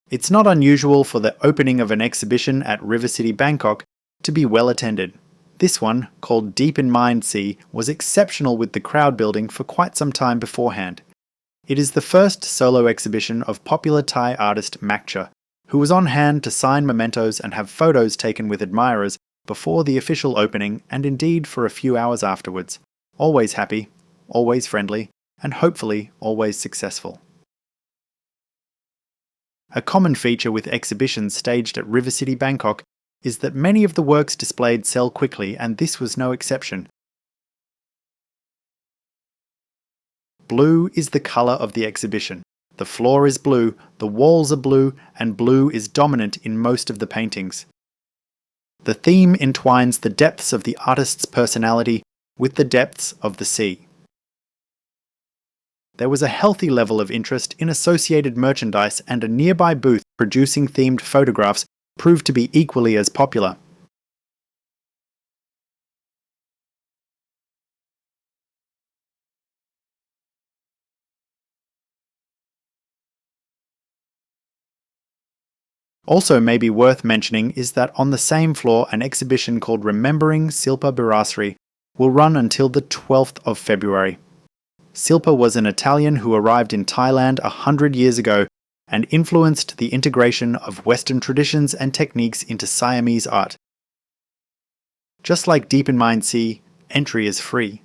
It's not unusual for the opening of an exhibition at River City Bangkok to be well attended. This one, called Deep in Mind Sea, was exceptional with the crowd building for quite some time beforehand. It is the first solo exhibition of popular Thai artist Mackcha, who was on hand to sign mementos and have photos taken with admirers before the official opening and indeed for a few hours afterwards. Always happy, always friendly, and hopefully always successful. A common feature with exhibitions staged at River City Bangkok is that many of the works displayed sell quickly, and this was no exception. Blue is the colour of the exhibition. The floor is blue, the walls are blue, and blue is dominant in most of the paintings. The theme entwines the depths of the artist's personality with the depths of the sea. There was a healthy level of interest in associated merchandise, and a nearby booth producing themed photographs proved to be equally as popular. Also maybe worth mentioning is that on the same floor an exhibition called Remembering Silpa Birasri will run until the 12th of February. Silpa was an Italian who arrived in Thailand 100 years ago and influenced the integration of Western traditions and techniques into Siamese art. Just like Deep in Mind Sea, entry is free.